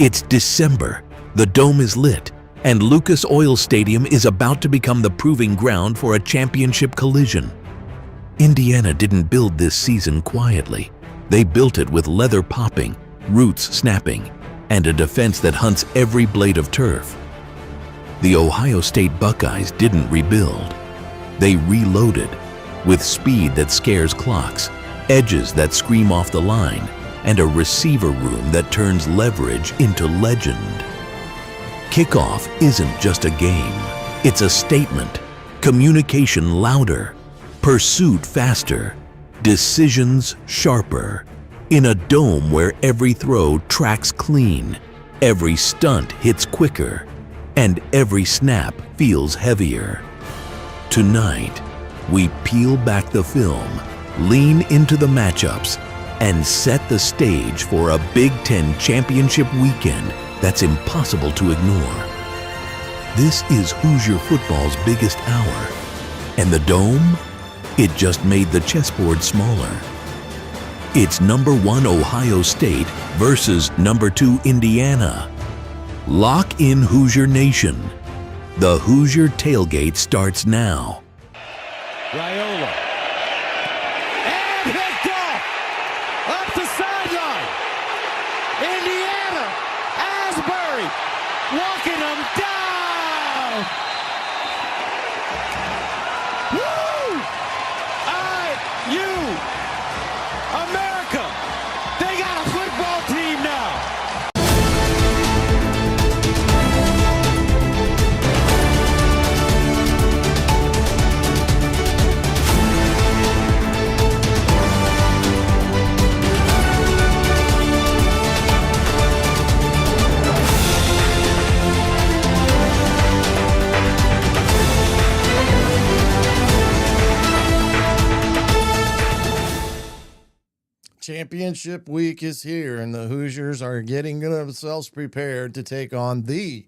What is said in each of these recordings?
It's December, the dome is lit, and Lucas Oil Stadium is about to become the proving ground for a championship collision. Indiana didn't build this season quietly. They built it with leather popping, roots snapping, and a defense that hunts every blade of turf. The Ohio State Buckeyes didn't rebuild. They reloaded with speed that scares clocks, edges that scream off the line, and a receiver room that turns leverage into legend. Kickoff isn't just a game, it's a statement. Communication louder, pursuit faster, decisions sharper. In a dome where every throw tracks clean, every stunt hits quicker, and every snap feels heavier. Tonight, we peel back the film, lean into the matchups, and set the stage for a Big Ten championship weekend that's impossible to ignore. This is Hoosier football's biggest hour, and the dome? It just made the chessboard smaller. It's number 1 Ohio State versus number 2 Indiana. Lock in Hoosier Nation. The Hoosier tailgate starts now. Raiola. And picked off! Up the sideline! Indiana! Asbury! Walking them down! Woo! IU! America! They got a football team now! Championship week is here, and the Hoosiers are getting themselves prepared to take on the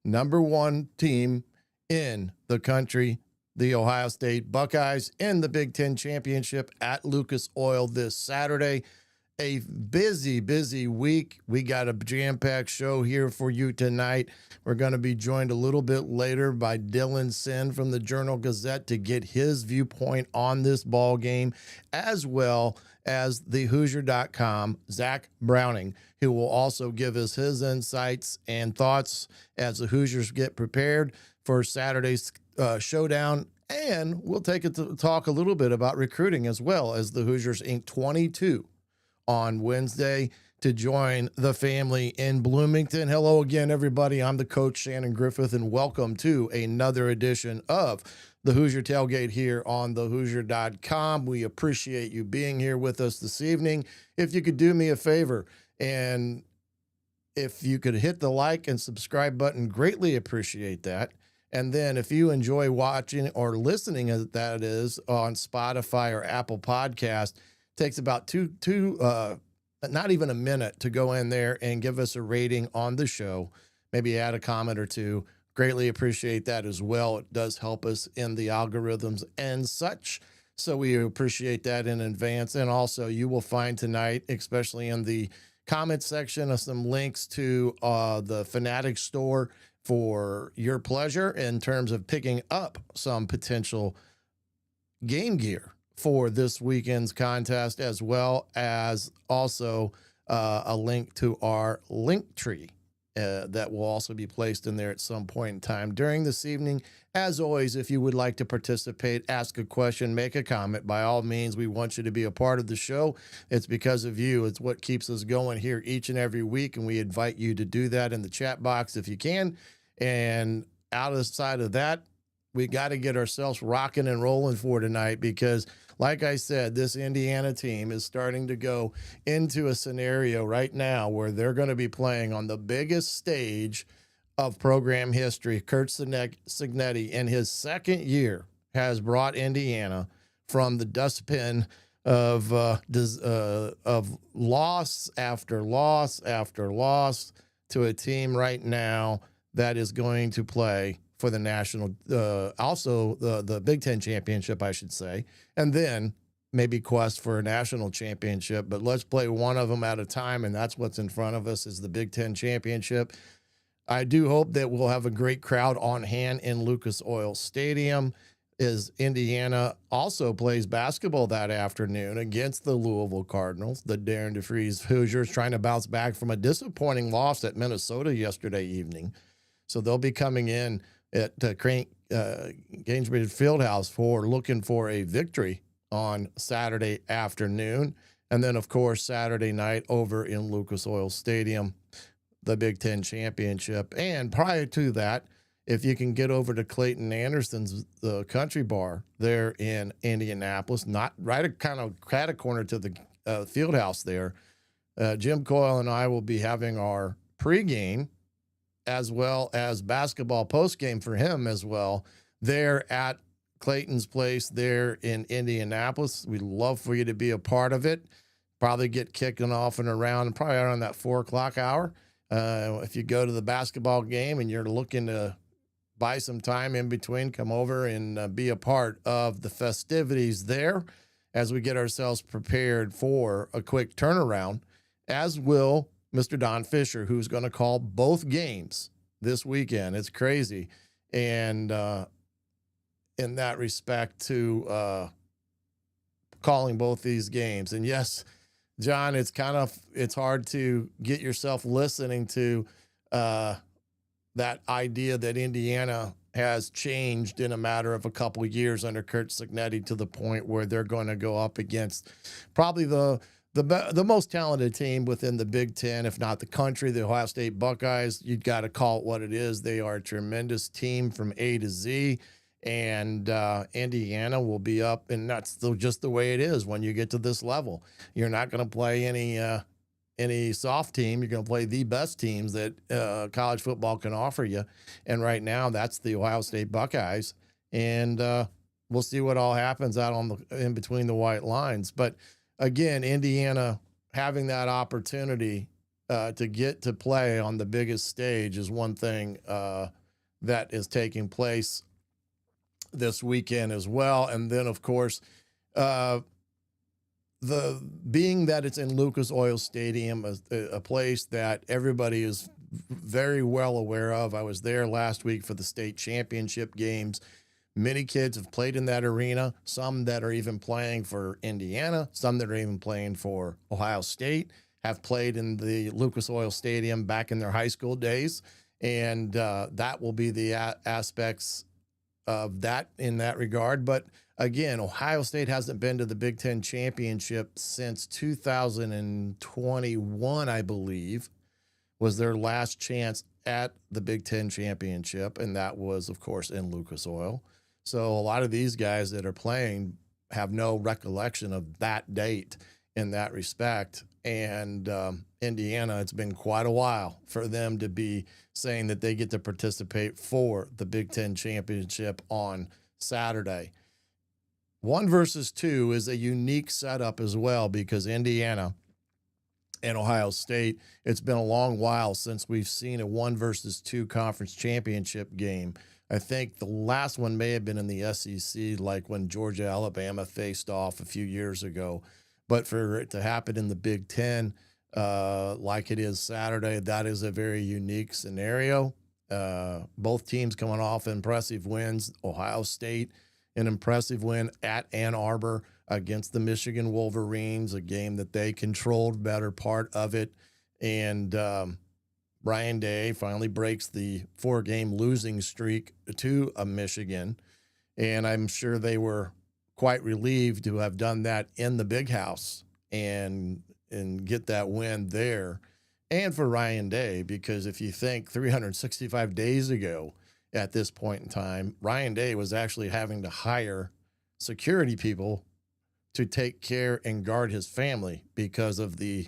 number 1 team in the country, the Ohio State Buckeyes, in the Big Ten Championship at Lucas Oil this Saturday. A busy, busy week. We got a jam-packed show here for you tonight. We're going to be joined a little bit later by Dylan Sinn from the Journal-Gazette to get his viewpoint on this ball game, as well as the Hoosier.com, Zach Browning, who will also give us his insights and thoughts as the Hoosiers get prepared for Saturday's showdown. And we'll take it to talk a little bit about recruiting as well, as the Hoosiers ink 22 on Wednesday to join the family in Bloomington. Hello again, everybody. I'm the coach, Shannon Griffith, and welcome to another edition of the Hoosier Tailgate here on thehoosier.com. We appreciate you being here with us this evening. If you could do me a favor, and if you could hit the like and subscribe button, greatly appreciate that. And then if you enjoy watching or listening, as that is, on Spotify or Apple Podcast, takes about not even a minute to go in there and give us a rating on the show, maybe add a comment or two. Greatly appreciate that as well. It does help us in the algorithms and such. So we appreciate that in advance. And also you will find tonight, especially in the comment section, some links to the Fanatic store for your pleasure in terms of picking up some potential game gear for this weekend's contest, as well as also a link to our link tree that will also be placed in there at some point in time during this evening. As always, if you would like to participate, ask a question, make a comment, by all means, we want you to be a part of the show. It's because of you. It's what keeps us going here each and every week, and we invite you to do that in the chat box if you can. And outside of that, we got to get ourselves rocking and rolling for tonight because, like I said, this Indiana team is starting to go into a scenario right now where they're going to be playing on the biggest stage of program history. Kurt Cignetti, in his second year, has brought Indiana from the dustbin of loss after loss after loss to a team right now that is going to play for the national, also the Big Ten championship, I should say. And then maybe quest for a national championship, but let's play one of them at a time, and that's what's in front of us is the Big Ten championship. I do hope that we'll have a great crowd on hand in Lucas Oil Stadium, as Indiana also plays basketball that afternoon against the Louisville Cardinals. The Darren DeFries Hoosiers trying to bounce back from a disappointing loss at Minnesota yesterday evening. So they'll be coming in at Gainsbridge Fieldhouse looking for a victory on Saturday afternoon. And then, of course, Saturday night over in Lucas Oil Stadium, the Big Ten championship. And prior to that, if you can get over to Clayton Anderson's the Country Bar there in Indianapolis, not right kind of cat a corner to the field house there, Jim Coyle and I will be having our pregame as well as basketball postgame for him as well there at Clayton's place there in Indianapolis. We'd love for you to be a part of it. Probably get kicking off and around, probably around that 4 o'clock hour. If you go to the basketball game and you're looking to buy some time in between, come over and be a part of the festivities there as we get ourselves prepared for a quick turnaround, as will Mr. Don Fisher, who's going to call both games this weekend. It's crazy. And in that respect to calling both these games. And yes, John, it's hard to get yourself listening to that idea that Indiana has changed in a matter of a couple of years under Kurt Cignetti to the point where they're going to go up against probably the most talented team within the Big Ten, if not the country, the Ohio State Buckeyes. You've got to call it what it is. They are a tremendous team from A to Z, and Indiana will be up, and that's just the way it is when you get to this level. You're not going to play any soft team. You're going to play the best teams that college football can offer you. And right now, that's the Ohio State Buckeyes. And we'll see what all happens out in between the white lines. But again, Indiana having that opportunity to get to play on the biggest stage is one thing that is taking place this weekend as well. And then, of course, being that it's in Lucas Oil Stadium, a place that everybody is very well aware of. I was there last week for the state championship games. Many kids have played in that arena, some that are even playing for Indiana, some that are even playing for Ohio State, have played in the Lucas Oil Stadium back in their high school days. And that will be the aspects of that in that regard. But again, Ohio State hasn't been to the Big Ten championship since 2021, I believe, was their last chance at the Big Ten championship. And that was, of course, in Lucas Oil. So a lot of these guys that are playing have no recollection of that date in that respect. And Indiana, it's been quite a while for them to be saying that they get to participate for the Big Ten championship on Saturday. 1 versus 2 is a unique setup as well, because Indiana and Ohio State, it's been a long while since we've seen a 1 versus 2 conference championship game. I think the last one may have been in the SEC, like when Georgia, Alabama faced off a few years ago. But for it to happen in the Big Ten, like it is Saturday, that is a very unique scenario. Both teams coming off impressive wins. Ohio State, an impressive win at Ann Arbor against the Michigan Wolverines, a game that they controlled better part of it. And Ryan Day finally breaks the 4-game losing streak to Michigan. And I'm sure they were quite relieved to have done that in the Big House and get that win there. And for Ryan Day, because if you think 365 days ago at this point in time, Ryan Day was actually having to hire security people to take care and guard his family because of the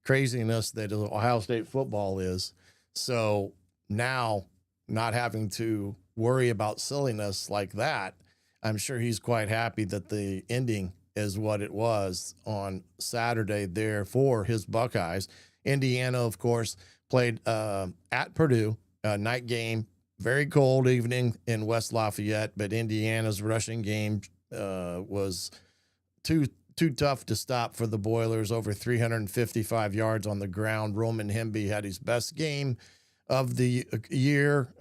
craziness that Ohio State football is. So now, not having to worry about silliness like that, I'm sure he's quite happy that the ending is what it was on Saturday there for his Buckeyes. Indiana, of course, played at Purdue, a night game, very cold evening in West Lafayette, but Indiana's rushing game was too tough to stop for the Boilers. Over 355 yards on the ground. Roman Hemby had his best game of the year,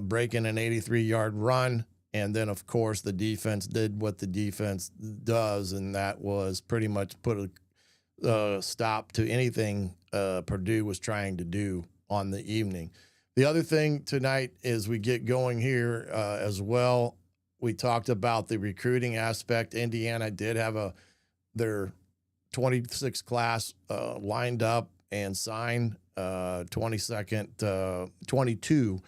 breaking an 83-yard run. And then, of course, the defense did what the defense does, and that was pretty much put a stop to anything Purdue was trying to do on the evening. The other thing tonight is we get going here as well. We talked about the recruiting aspect. Indiana did have their 26 class lined up and signed 22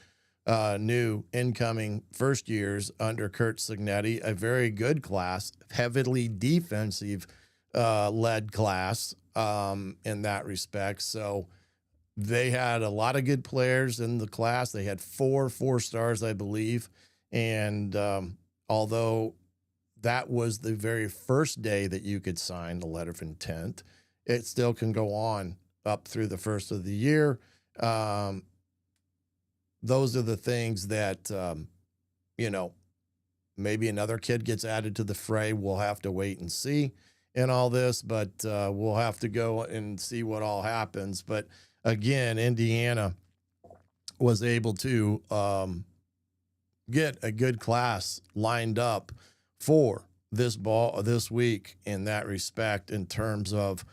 new incoming first years under Kurt Signetti, a very good class, heavily defensive led class in that respect. So they had a lot of good players in the class. They had 4 stars, I believe. And although that was the very first day that you could sign the letter of intent, it still can go on up through the first of the year. Those are the things that, maybe another kid gets added to the fray. We'll have to wait and see in all this, but we'll have to go and see what all happens. But again, Indiana was able to get a good class lined up for this week in that respect, in terms of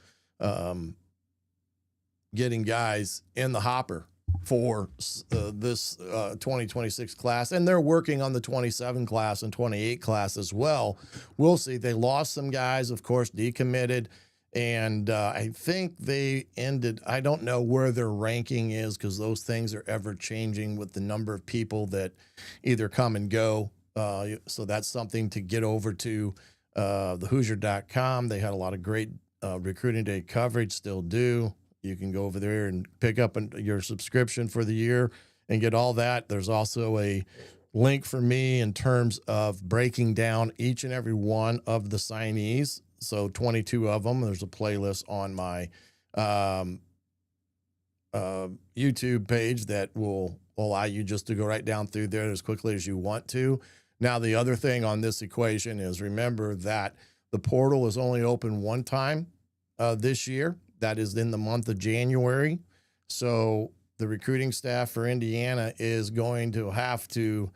getting guys in the hopper for this 2026 class. And they're working on the 27 class and 28 class as well. We'll see. They lost some guys, of course, decommitted. And I think they ended, I don't know where their ranking is, because those things are ever changing with the number of people that either come and go. So that's something to get over to the Hoosier.com. They had a lot of great recruiting day coverage, still do. You can go over there and pick up your subscription for the year and get all that. There's also a link for me in terms of breaking down each and every one of the signees. So 22 of them. There's a playlist on my YouTube page that will allow you just to go right down through there as quickly as you want to. Now, the other thing on this equation is, remember that the portal is only open one time this year. That is in the month of January. So the recruiting staff for Indiana is going to have to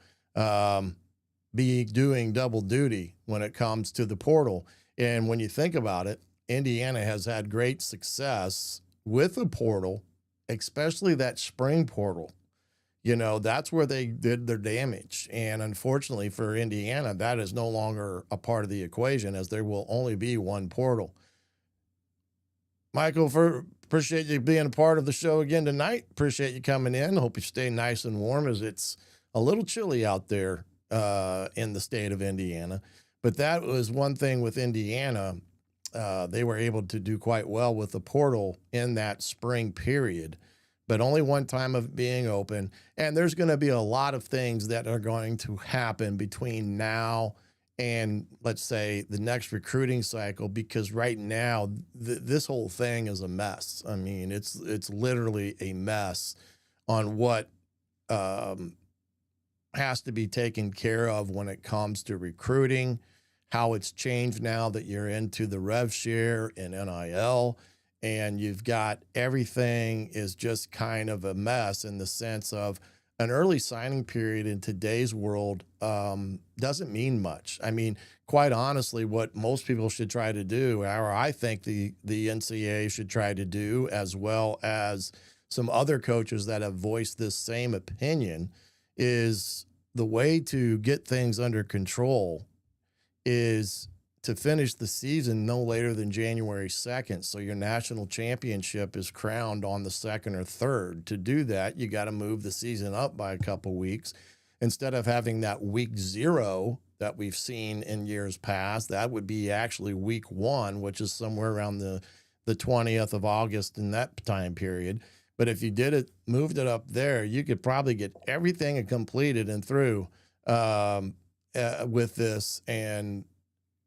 be doing double duty when it comes to the portal. And when you think about it, Indiana has had great success with the portal, especially that spring portal. That's where they did their damage. And unfortunately for Indiana, that is no longer a part of the equation, as there will only be one portal. Michael, appreciate you being a part of the show again tonight. Appreciate you coming in. Hope you stay nice and warm, as it's a little chilly out there in the state of Indiana. But that was one thing with Indiana. They were able to do quite well with the portal in that spring period, but only one time of being open. And there's going to be a lot of things that are going to happen between now and, let's say, the next recruiting cycle, because right now this whole thing is a mess. I mean, it's literally a mess on what has to be taken care of when it comes to recruiting, how it's changed now that you're into the rev share and NIL, and you've got everything is just kind of a mess, in the sense of an early signing period in today's world doesn't mean much. I mean, quite honestly, what most people should try to do, or I think the NCAA should try to do, as well as some other coaches that have voiced this same opinion, is the way to get things under control is to finish the season no later than January 2nd. So your national championship is crowned on the 2nd or 3rd. To do that, you got to move the season up by a couple weeks. Instead of having that week 0 that we've seen in years past, that would be actually week 1, which is somewhere around the 20th of August in that time period. But if you moved it up there, you could probably get everything completed and through with this, and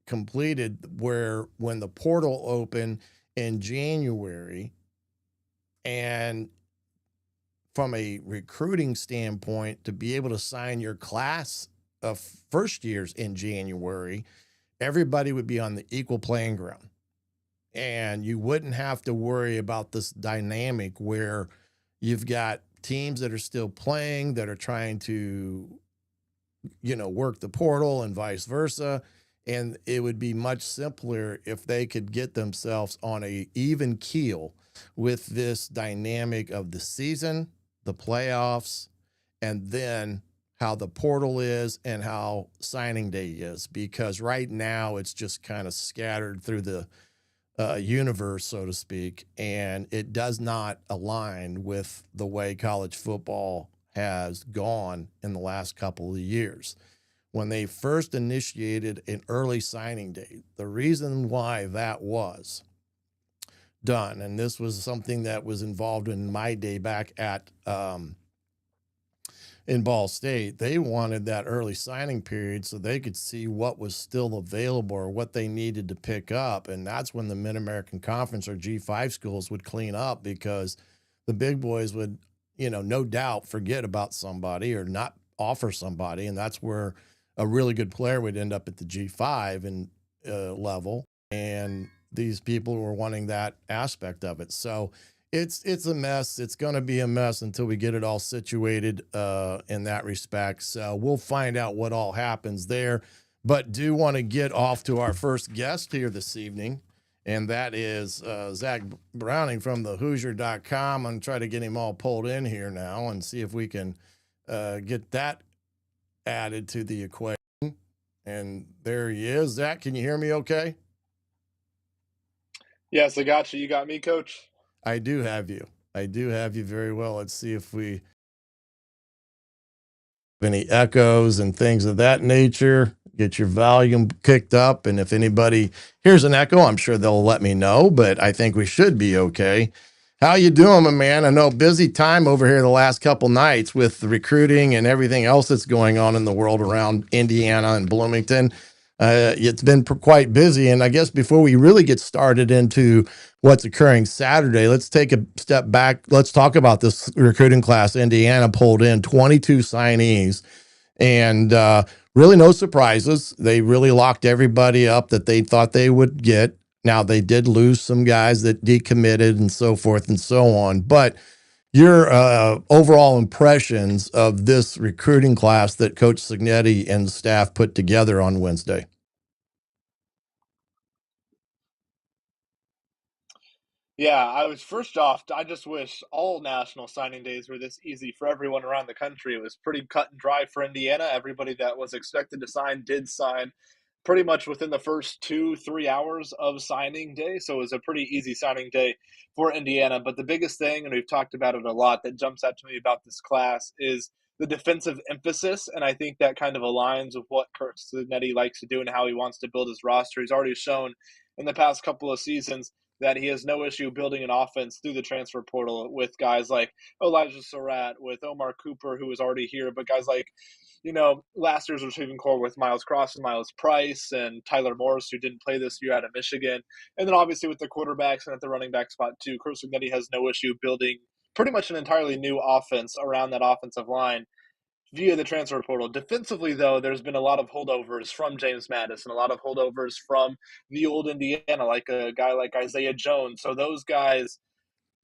completed when the portal opened in January. And from a recruiting standpoint, to be able to sign your class of first years in January everybody would be on the equal playing ground. And you wouldn't have to worry about this dynamic where you've got teams that are still playing, that are trying to, work the portal and vice versa. And it would be much simpler if they could get themselves on a even keel with this dynamic of the season, the playoffs, and then how the portal is and how signing day is. Because right now it's just kind of scattered through the universe, so to speak, and it does not align with the way college football has gone in the last couple of years. When they first initiated an early signing day, the reason why that was done, and this was something that was involved in my day back at in Ball State, they wanted that early signing period so they could see what was still available or what they needed to pick up. And that's when the Mid-American Conference or G5 schools would clean up, because the big boys would, no doubt forget about somebody or not offer somebody. And that's where a really good player would end up at the G5 and level. And these people were wanting that aspect of it. So it's a mess. It's going to be a mess until we get it all situated in that respect. So we'll find out what all happens there. But do want to get off to our first guest here this evening, and that is Zach Browning from the Hoosier.com. I'm going to try to get him all pulled in here now and see if we can get that added to the equation. And there he is. Zach, can you hear me okay? Yes, I got you. You got me, Coach? I do have you. I do have you very well. Let's see if we have any echoes and things of that nature. Get your volume kicked up. And if anybody hears an echo, I'm sure they'll let me know, but I think we should be okay. How you doing, my man? I know busy time over here the last couple nights with the recruiting and everything else that's going on in the world around Indiana and Bloomington. It's been quite busy. And I guess before we really get started into what's occurring Saturday, let's take a step back. Let's talk about this recruiting class. Indiana pulled in 22 signees, and really no surprises. They really locked everybody up that they thought they would get. Now, they did lose some guys that decommitted and so forth and so on. But your overall impressions of this recruiting class that Coach Signetti and staff put together on Wednesday? Yeah, first off, I just wish all national signing days were this easy for everyone around the country. It was pretty cut and dry for Indiana. Everybody that was expected to sign did sign pretty much within the first 2-3 hours of signing day. So it was a pretty easy signing day for Indiana. But the biggest thing, and we've talked about it a lot, that jumps out to me about this class is the defensive emphasis. And I think that kind of aligns with what Kirk Signetti likes to do and how he wants to build his roster. He's already shown in the past couple of seasons that he has no issue building an offense through the transfer portal with guys like Elijah Surratt, with Omar Cooper, who was already here, but guys like, last year's receiving core with Miles Cross and Miles Price and Tyler Morris, who didn't play this year out of Michigan. And then obviously with the quarterbacks and at the running back spot too, Kirk Signetti has no issue building pretty much an entirely new offense around that offensive line via the transfer portal. Defensively, though, there's been a lot of holdovers from James Madison, a lot of holdovers from the old Indiana, like a guy like Isaiah Jones. So those guys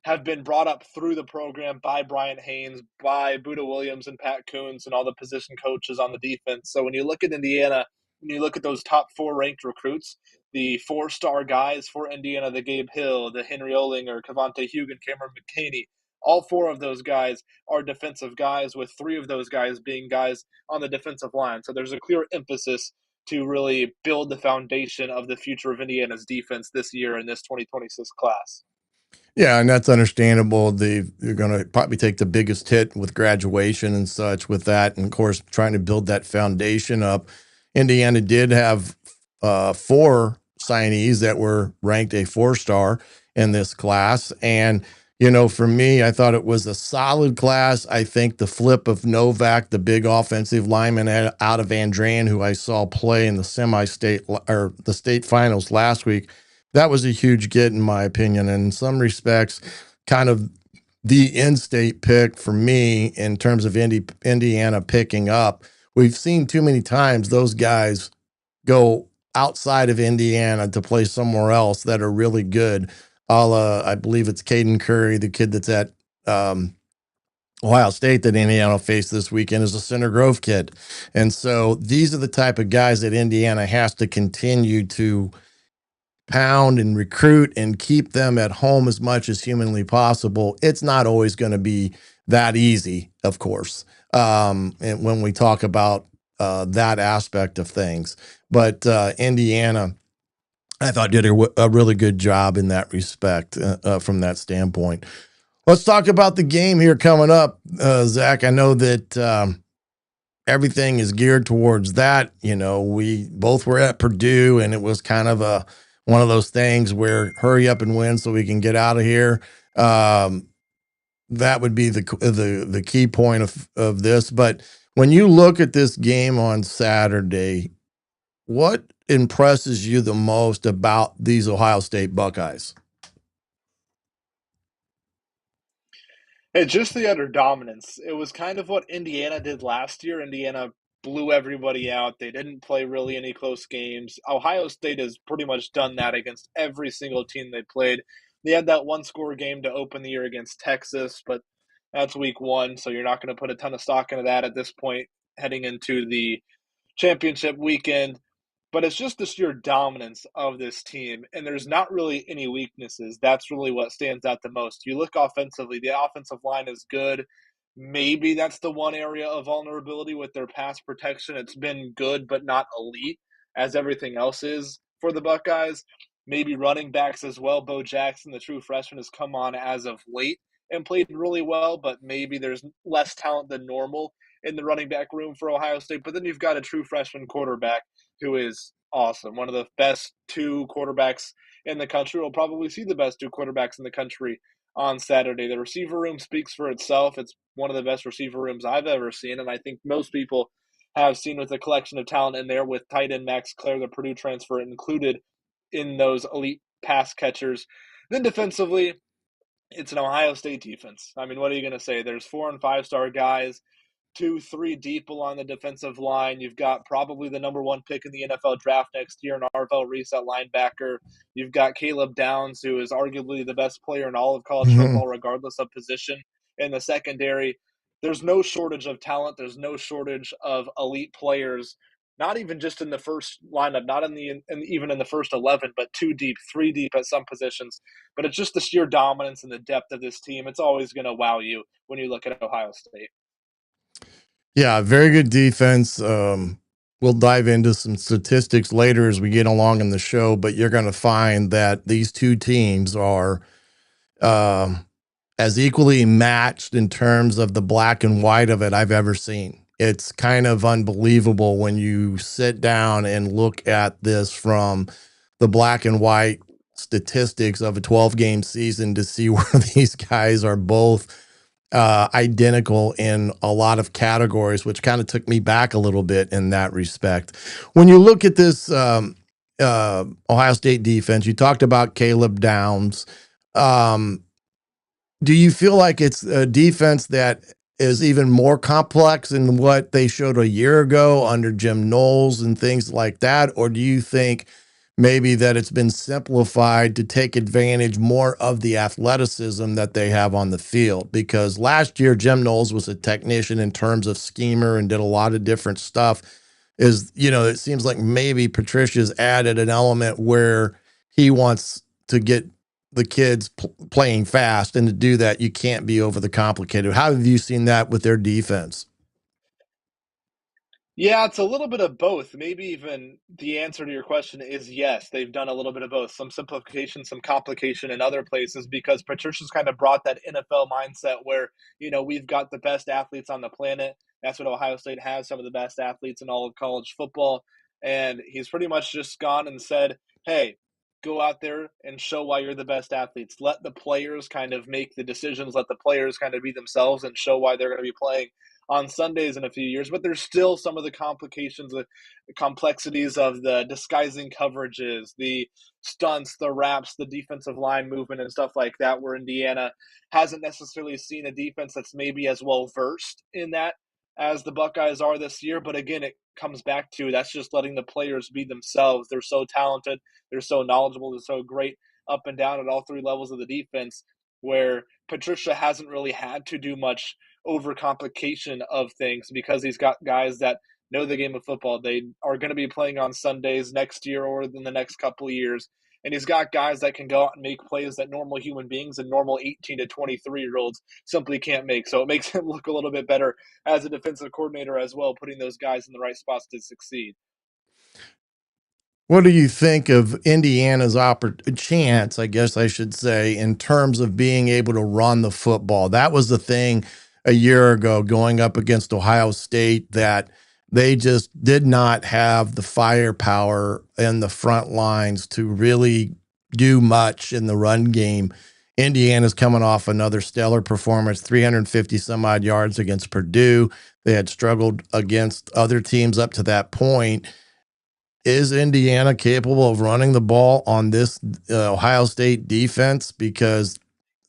have been brought up through the program by Bryant Haynes, by Buda Williams and Pat Coons and all the position coaches on the defense. So when you look at Indiana, when you look at those top 4 ranked recruits, the 4-star guys for Indiana, the Gabe Hill, the Henry Olinger, Cavante Hugan, Cameron McCaney, all 4 of those guys are defensive guys, with 3 of those guys being guys on the defensive line. So there's a clear emphasis to really build the foundation of the future of Indiana's defense this year in this 2026 class. Yeah, and that's understandable. They're going to probably take the biggest hit with graduation and such with that. And of course, trying to build that foundation up. Indiana did have 4 signees that were ranked a 4-star in this class. And, for me, I thought it was a solid class. I think the flip of Novak, the big offensive lineman out of Andran, who I saw play in the semi-state or the state finals last week, that was a huge get, in my opinion. And in some respects, kind of the in-state pick for me in terms of Indiana picking up. We've seen too many times those guys go outside of Indiana to play somewhere else that are really good. I believe it's Caden Curry, the kid that's at Ohio State that Indiana faced this weekend, is a Center Grove kid. And so these are the type of guys that Indiana has to continue to pound and recruit and keep them at home as much as humanly possible. It's not always going to be that easy, of course, and when we talk about that aspect of things. But Indiana, I thought, did a really good job in that respect from that standpoint. Let's talk about the game here coming up, Zach. I know that everything is geared towards that. You know, we both were at Purdue, and it was kind of one of those things where hurry up and win so we can get out of here. That would be the key point of this. But when you look at this game on Saturday, what impresses you the most about these Ohio State Buckeyes? Hey, just the utter dominance. It was kind of what Indiana did last year. Indiana blew everybody out. They didn't play really any close games. Ohio State has pretty much done that against every single team they played. They had that one score game to open the year against Texas, but that's week one, so you're not going to put a ton of stock into that at this point heading into the championship weekend. But it's just the sheer dominance of this team, and there's not really any weaknesses. That's really what stands out the most. You look offensively, the offensive line is good. Maybe that's the one area of vulnerability with their pass protection. It's been good, but not elite, as everything else is for the Buckeyes. Maybe running backs as well. Bo Jackson, the true freshman, has come on as of late and played really well, but maybe there's less talent than normal in the running back room for Ohio State. But then you've got a true freshman quarterback who is awesome. One of the best two quarterbacks in the country. We'll probably see the best two quarterbacks in the country on Saturday. The receiver room speaks for itself. It's one of the best receiver rooms I've ever seen, and I think most people have seen, with a collection of talent in there, with tight end Max Clare, the Purdue transfer, included in those elite pass catchers. Then defensively, it's an Ohio State defense. I mean, what are you going to say? There's 4 and 5 star guys, 2, 3 deep along the defensive line. You've got probably the number 1 pick in the NFL draft next year in Arvell Reese at linebacker. You've got Caleb Downs, who is arguably the best player in all of college football, regardless of position, in the secondary. There's no shortage of talent. There's no shortage of elite players, not even just in the first lineup, not even in the first 11, but 2 deep, 3 deep at some positions. But it's just the sheer dominance and the depth of this team. It's always going to wow you when you look at Ohio State. Yeah, very good defense. We'll dive into some statistics later as we get along in the show, but you're going to find that these two teams are as equally matched in terms of the black and white of it I've ever seen. It's kind of unbelievable when you sit down and look at this from the black and white statistics of a 12-game season to see where these guys are both identical in a lot of categories, which kind of took me back a little bit in that respect. When you look at this Ohio State defense, you talked about Caleb Downs. Do you feel like it's a defense that is even more complex than what they showed a year ago under Jim Knowles and things like that? Or do you think maybe that it's been simplified to take advantage more of the athleticism that they have on the field? Because last year, Jim Knowles was a technician in terms of schemer and did a lot of different stuff. It seems like maybe Patricia's added an element where he wants to get the kids playing fast, and to do that, you can't be over the complicated. How have you seen that with their defense? Yeah, it's a little bit of both. Maybe even the answer to your question is yes. They've done a little bit of both. Some simplification, some complication in other places, because Patricia's kind of brought that NFL mindset where, we've got the best athletes on the planet. That's what Ohio State has, some of the best athletes in all of college football. And he's pretty much just gone and said, hey, go out there and show why you're the best athletes. Let the players kind of make the decisions. Let the players kind of be themselves and show why they're going to be playing on Sundays in a few years. But there's still some of the complications, the complexities of the disguising coverages, the stunts, the wraps, the defensive line movement and stuff like that, where Indiana hasn't necessarily seen a defense that's maybe as well versed in that as the Buckeyes are this year. But again, it comes back to that's just letting the players be themselves. They're so talented, they're so knowledgeable, they're so great up and down at all three levels of the defense, where Patricia hasn't really had to do much overcomplication of things because he's got guys that know the game of football. They are going to be playing on Sundays next year or in the next couple of years. And he's got guys that can go out and make plays that normal human beings and normal 18 to 23-year-olds simply can't make. So it makes him look a little bit better as a defensive coordinator as well, putting those guys in the right spots to succeed. What do you think of Indiana's chance, I guess I should say, in terms of being able to run the football? That was the thing a year ago going up against Ohio State, that they just did not have the firepower in the front lines to really do much in the run game. Indiana's coming off another stellar performance, 350 some odd yards against Purdue. They had struggled against other teams up to that point. Is Indiana capable of running the ball on this Ohio State defense? Because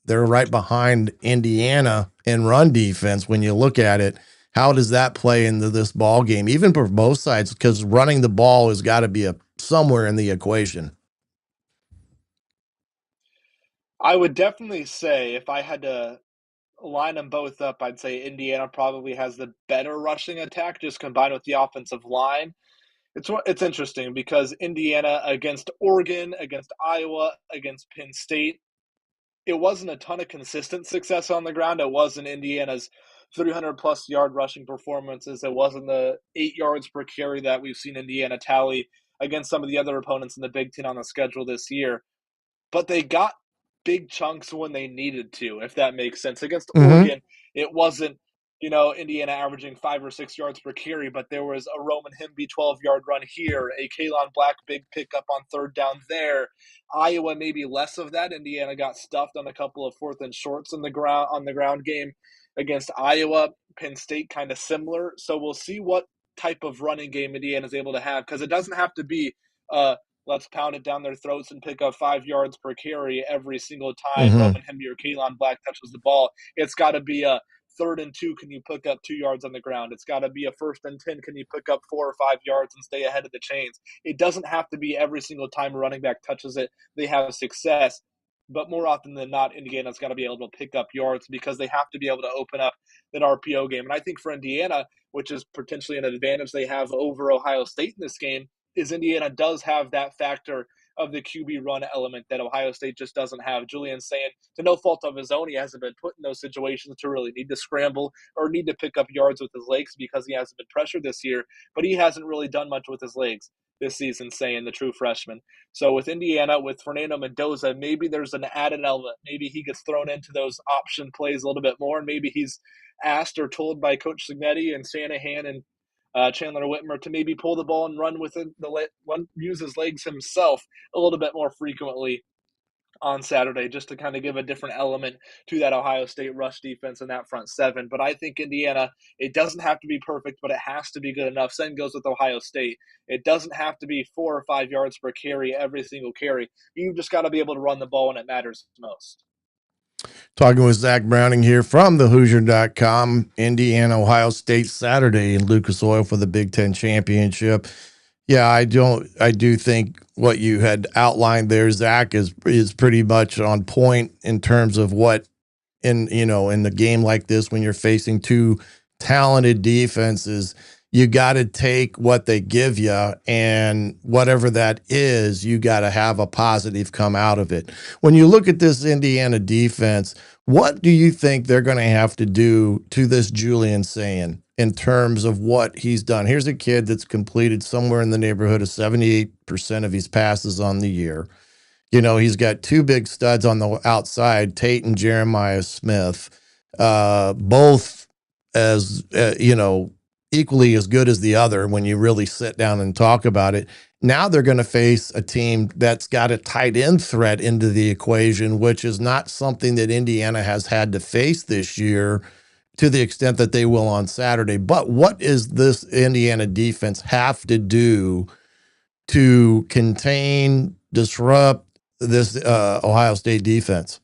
they're right behind Indiana in run defense. When you look at it, how does that play into this ball game, even for both sides? Because running the ball has got to be somewhere in the equation. I would definitely say if I had to line them both up, I'd say Indiana probably has the better rushing attack, just combined with the offensive line. It's interesting because Indiana against Oregon, against Iowa, against Penn State, it wasn't a ton of consistent success on the ground. It wasn't Indiana's 300-plus yard rushing performances. It wasn't the 8 yards per carry that we've seen Indiana tally against some of the other opponents in the Big Ten on the schedule this year. But they got big chunks when they needed to, if that makes sense. Against Oregon, it wasn't, Indiana averaging 5 or 6 yards per carry, but there was a Roman Hemby 12-yard run here, a Kalon Black big pickup on third down there. Iowa, maybe less of that. Indiana got stuffed on a couple of fourth and shorts on the ground game against Iowa. Penn State kind of similar. So we'll see what type of running game Indiana is able to have, because it doesn't have to be let's pound it down their throats and pick up 5 yards per carry every single time Roman Hemby or Kalon Black touches the ball. It's got to be a 3rd and 2, can you pick up 2 yards on the ground? It's got to be a 1st and 10, can you pick up 4 or 5 yards and stay ahead of the chains? It doesn't have to be every single time a running back touches it, they have success. But more often than not, Indiana's got to be able to pick up yards because they have to be able to open up that RPO game. And I think for Indiana, which is potentially an advantage they have over Ohio State in this game, is Indiana does have that factor of the QB run element that Ohio State just doesn't have. Julian's saying, to no fault of his own, he hasn't been put in those situations to really need to scramble or need to pick up yards with his legs because he hasn't been pressured this year, but he hasn't really done much with his legs this season, saying the true freshman. So with Indiana, with Fernando Mendoza, maybe there's an added element. Maybe he gets thrown into those option plays a little bit more, and maybe he's asked or told by Coach Signetti and Shanahan and Chandler Whitmer to maybe pull the ball and run with it, use his legs himself a little bit more frequently on Saturday, just to kind of give a different element to that Ohio State rush defense and that front seven. But I think Indiana, it doesn't have to be perfect, but it has to be good enough. Same goes with Ohio State. It doesn't have to be 4 or 5 yards per carry every single carry. You've just got to be able to run the ball when it matters most. Talking with Zach Browning here from the Hoosier.com. Indiana, Ohio State Saturday in Lucas Oil for the Big Ten Championship. Yeah, I do think what you had outlined there, Zach, is pretty much on point in terms of what in the game like this, when you're facing two talented defenses, you got to take what they give you, and whatever that is, you got to have a positive come out of it. When you look at this Indiana defense, what do you think they're going to have to do to this Julian Sayin in terms of what he's done? Here's a kid that's completed somewhere in the neighborhood of 78% of his passes on the year. He's got 2 big studs on the outside, Tate and Jeremiah Smith, both as, equally as good as the other when you really sit down and talk about it. Now they're going to face a team that's got a tight end threat into the equation, which is not something that Indiana has had to face this year to the extent that they will on Saturday. But what is this Indiana defense have to do to contain, disrupt this Ohio State defense?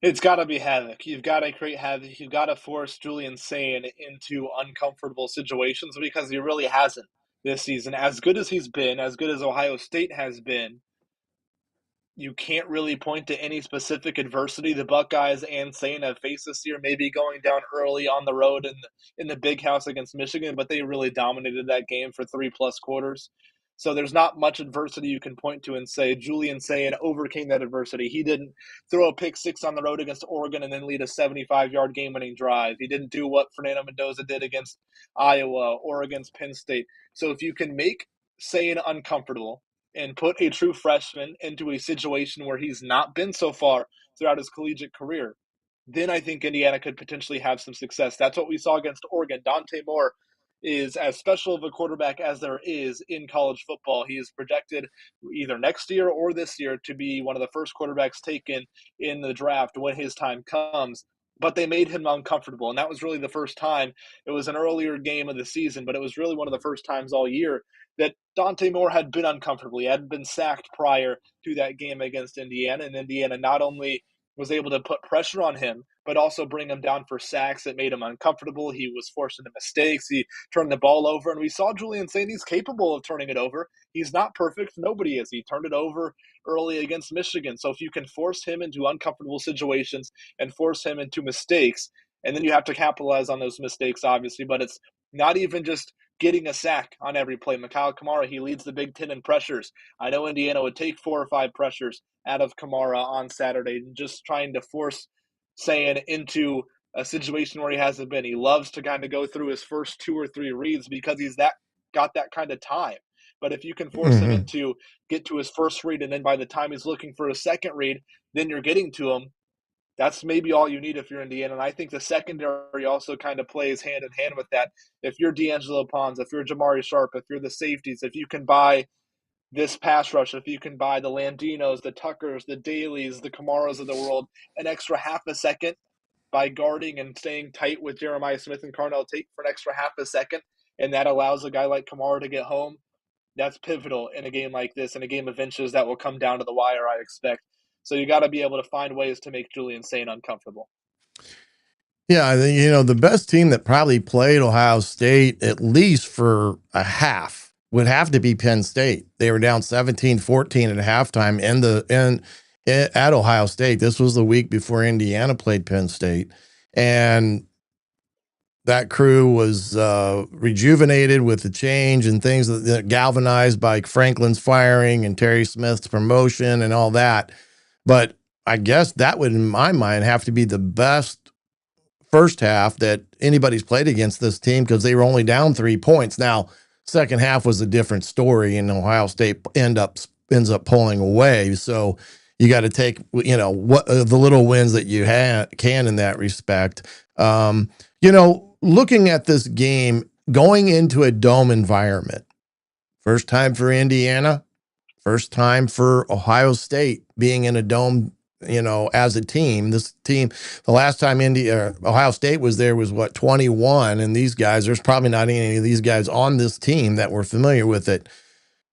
It's got to be havoc. You've got to create havoc. You've got to force Julian Sane into uncomfortable situations because he really hasn't this season. As good as he's been, as good as Ohio State has been, you can't really point to any specific adversity the Buckeyes and Sane have faced this year. Maybe going down early on the road in the big house against Michigan, but they really dominated that game for 3+ quarters. So there's not much adversity you can point to and say Julian Sane overcame that adversity. He didn't throw a pick six on the road against Oregon and then lead a 75-yard game-winning drive. He didn't do what Fernando Mendoza did against Iowa or against Penn State. So if you can make Sane uncomfortable and put a true freshman into a situation where he's not been so far throughout his collegiate career, then I think Indiana could potentially have some success. That's what we saw against Oregon. Dante Moore is as special of a quarterback as there is in college football. He is projected either next year or this year to be one of the first quarterbacks taken in the draft when his time comes. But they made him uncomfortable, and that was really the first time. It was an earlier game of the season, but it was really one of the first times all year that Dante Moore had been uncomfortable. He had been sacked prior to that game against Indiana, and Indiana not only was able to put pressure on him, but also bring him down for sacks that made him uncomfortable. He was forced into mistakes. He turned the ball over, and we saw Julian saying he's capable of turning it over. He's not perfect. Nobody is. He turned it over early against Michigan. So if you can force him into uncomfortable situations and force him into mistakes, and then you have to capitalize on those mistakes, obviously, but it's not even just getting a sack on every play. Mikhail Kamara, he leads the Big Ten in pressures. I know Indiana would take 4 or 5 pressures out of Kamara on Saturday, just trying to force Sane into a situation where he hasn't been. He loves to kind of go through his first 2 or 3 reads because he's got that kind of time. But if you can force him into get to his first read, and then by the time he's looking for a second read, then you're getting to him. That's maybe all you need if you're Indiana. And I think the secondary also kind of plays hand in hand with that. If you're D'Angelo Pons, if you're Jamari Sharp, if you're the safeties, if you can buy this pass rush, if you can buy the Landinos, the Tuckers, the Dailies, the Kamaras of the world, an extra half a second by guarding and staying tight with Jeremiah Smith and Carnell Tate for an extra half a second, and that allows a guy like Kamara to get home, that's pivotal in a game like this, in a game of inches that will come down to the wire, I expect. So you got to be able to find ways to make Julian Sane uncomfortable. Yeah, I think, the best team that probably played Ohio State, at least for a half, would have to be Penn State. They were down 17-14 at halftime at Ohio State. This was the week before Indiana played Penn State. And that crew was rejuvenated with the change and things that galvanized by Franklin's firing and Terry Smith's promotion and all that. But I guess that would, in my mind, have to be the best first half that anybody's played against this team, because they were only down 3 points. Now, second half was a different story, and Ohio State ends up pulling away. So you got to take, what the little wins that you can in that respect. Looking at this game, going into a dome environment, first time for Indiana, first time for Ohio State being in a dome, as a team. This team, the last time Ohio State was there was 21, and these guys, there's probably not any of these guys on this team that were familiar with it.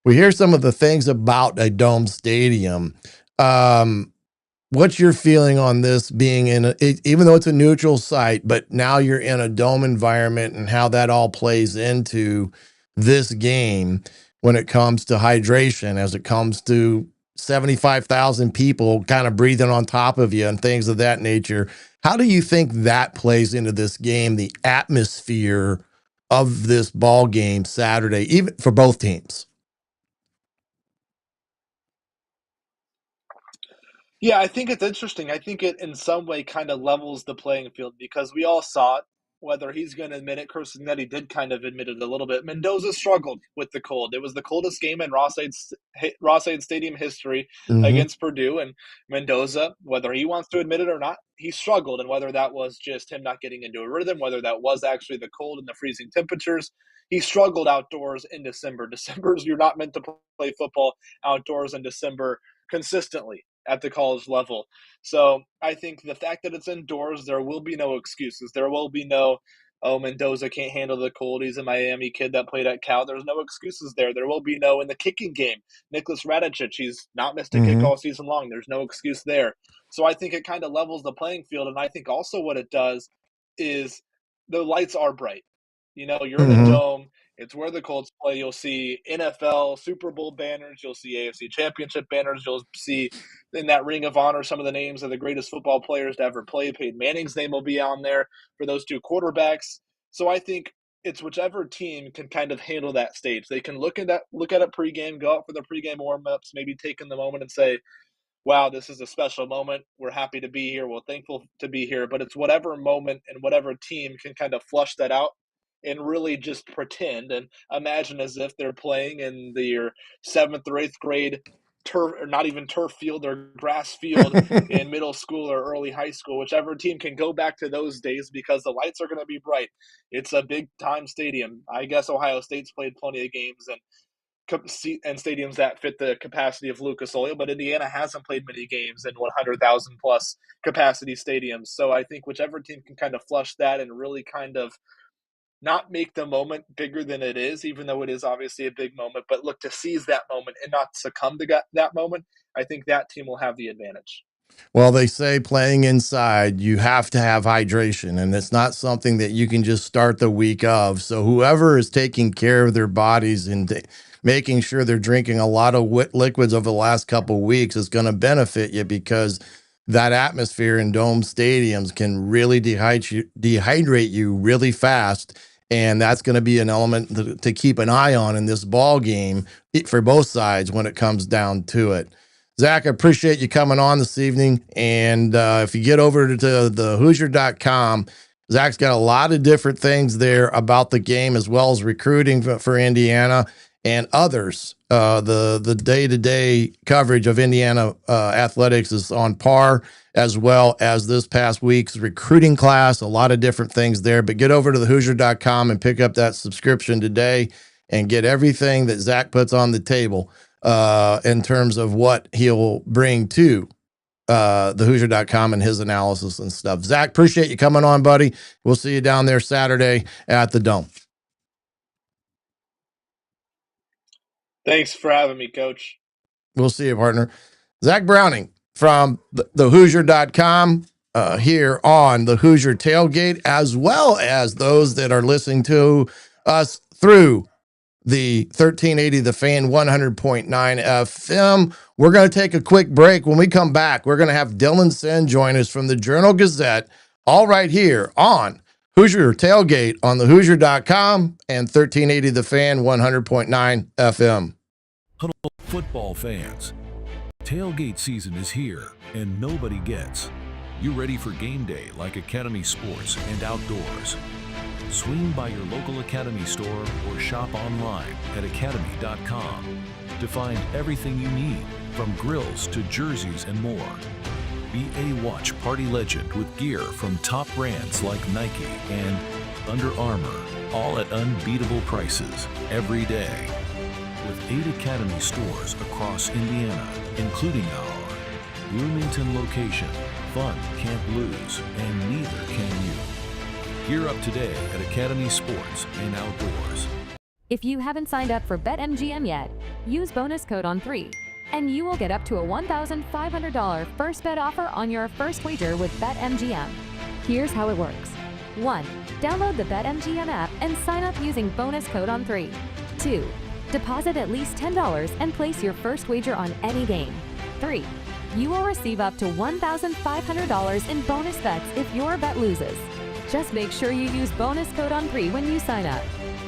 We hear some of the things about a dome stadium. What's your feeling on this being even though it's a neutral site, but now you're in a dome environment, and how that all plays into this game when it comes to hydration, as it comes to 75,000 people kind of breathing on top of you and things of that nature? How do you think that plays into this game, the atmosphere of this ball game Saturday, even for both teams? Yeah, I think it's interesting. I think it in some way kind of levels the playing field, because we all saw it, whether he's going to admit it. Kirsten did kind of admit it a little bit. Mendoza struggled with the cold. It was the coldest game in Ross-Ade Stadium history against Purdue. And Mendoza, whether he wants to admit it or not, he struggled. And whether that was just him not getting into a rhythm, whether that was actually the cold and the freezing temperatures, he struggled outdoors in December. You're not meant to play football outdoors in December consistently at the college level. So I think the fact that it's indoors, there will be no excuses. There will be no oh, Mendoza can't handle the cold. He's a Miami kid that played at Cal. There's no excuses there. There will be no in the kicking game. Nicholas Radicic, he's not missed a kick Mm-hmm. all season long. There's no excuse there. So I think it kind of levels the playing field. And I think also what it does is the lights are bright. You're in a Mm-hmm. dome. It's where the Colts play. You'll see NFL, Super Bowl banners. You'll see AFC Championship banners. You'll see in that Ring of Honor some of the names of the greatest football players to ever play. Peyton Manning's name will be on there for those two quarterbacks. So I think it's whichever team can kind of handle that stage. They can look at it pregame, go out for the pregame warm-ups, maybe take in the moment and say, wow, this is a special moment. We're happy to be here. We're thankful to be here. But it's whatever moment and whatever team can kind of flush that out and really just pretend and imagine as if they're playing in their 7th or 8th grade turf, or not even turf field or grass field in middle school or early high school. Whichever team can go back to those days, because the lights are going to be bright. It's a big time stadium. I guess Ohio State's played plenty of games and stadiums that fit the capacity of Lucas Oil, but Indiana hasn't played many games in 100,000 plus capacity stadiums. So I think whichever team can kind of flush that and really kind of not make the moment bigger than it is, even though it is obviously a big moment, but look to seize that moment and not succumb to that moment, I think that team will have the advantage. Well, they say playing inside, you have to have hydration, and it's not something that you can just start the week of. So whoever is taking care of their bodies and making sure they're drinking a lot of liquids over the last couple of weeks is going to benefit you, because that atmosphere in dome stadiums can really dehydrate you really fast. And that's going to be an element to keep an eye on in this ball game for both sides when it comes down to it. Zach, I appreciate you coming on this evening. And if you get over to the Hoosier.com, Zach's got a lot of different things there about the game, as well as recruiting for Indiana and others. The day-to-day coverage of Indiana athletics is on par, as well as this past week's recruiting class, a lot of different things there. But get over to the Hoosier.com and pick up that subscription today and get everything that Zach puts on the table in terms of what he'll bring to the Hoosier.com and his analysis and stuff. Zach, appreciate you coming on, buddy. We'll see you down there Saturday at the Dome. Thanks for having me, Coach. We'll see you, partner. Zach Browning from the Hoosier.com here on the Hoosier Tailgate, as well as those that are listening to us through the 1380 The Fan 100.9 FM. We're going to take a quick break. When we come back, we're going to have Dylan Sinn join us from the Journal-Gazette, all right here on Hoosier Tailgate on the Hoosier.com and 1380 The Fan 100.9 FM. Huddle football fans, tailgate season is here and nobody gets. You ready for game day like Academy Sports and Outdoors? Swing by your local Academy store or shop online at academy.com to find everything you need, from grills to jerseys and more. Be a watch party legend with gear from top brands like Nike and Under Armour, all at unbeatable prices every day. With 8 Academy stores across Indiana, including our Bloomington location, fun can't lose, and neither can you. Gear up today at Academy Sports and Outdoors. If you haven't signed up for BetMGM yet, use bonus code ON3, and you will get up to a $1,500 first bet offer on your first wager with BetMGM. Here's how it works. 1. Download the BetMGM app and sign up using bonus code ON3. 2. Deposit at least $10 and place your first wager on any game. 3. You will receive up to $1,500 in bonus bets if your bet loses. Just make sure you use bonus code ON3 when you sign up.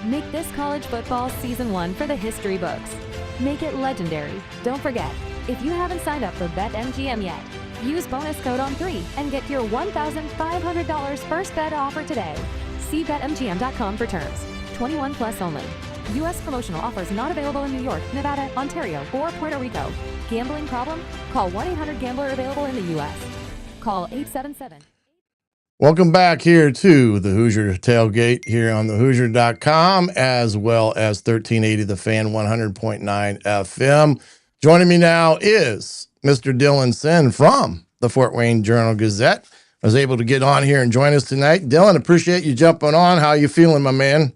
Make this college football season 1 for the history books. Make it legendary. Don't forget, if you haven't signed up for BetMGM yet, use bonus code ON3 and get your $1,500 first bet offer today. See BetMGM.com for terms. 21 plus only. U.S. promotional offers not available in New York, Nevada, Ontario, or Puerto Rico. Gambling problem? Call 1-800-GAMBLER, available in the U.S. Call 877. Welcome back here to the Hoosier Tailgate here on the Hoosier.com, as well as 1380 The Fan 100.9 FM. Joining me now is Mr. Dylan Sinn from the Fort Wayne Journal-Gazette. was able to get on here and join us tonight. Dylan, appreciate you jumping on. How you feeling, my man?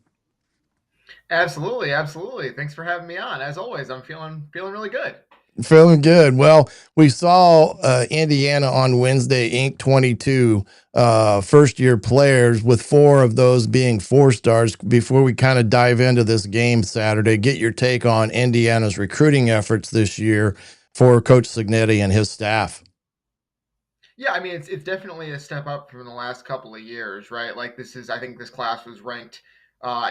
Absolutely, absolutely. Thanks for having me on. As always, I'm feeling really good. Feeling good. Well, we saw Indiana on Wednesday ink 22 first-year players, with 4 of those being 4-stars. Before we kind of dive into this game Saturday, get your take on Indiana's recruiting efforts this year for Coach Cignetti and his staff. Yeah, I mean it's definitely a step up from the last couple of years, right? Like I think this class was ranked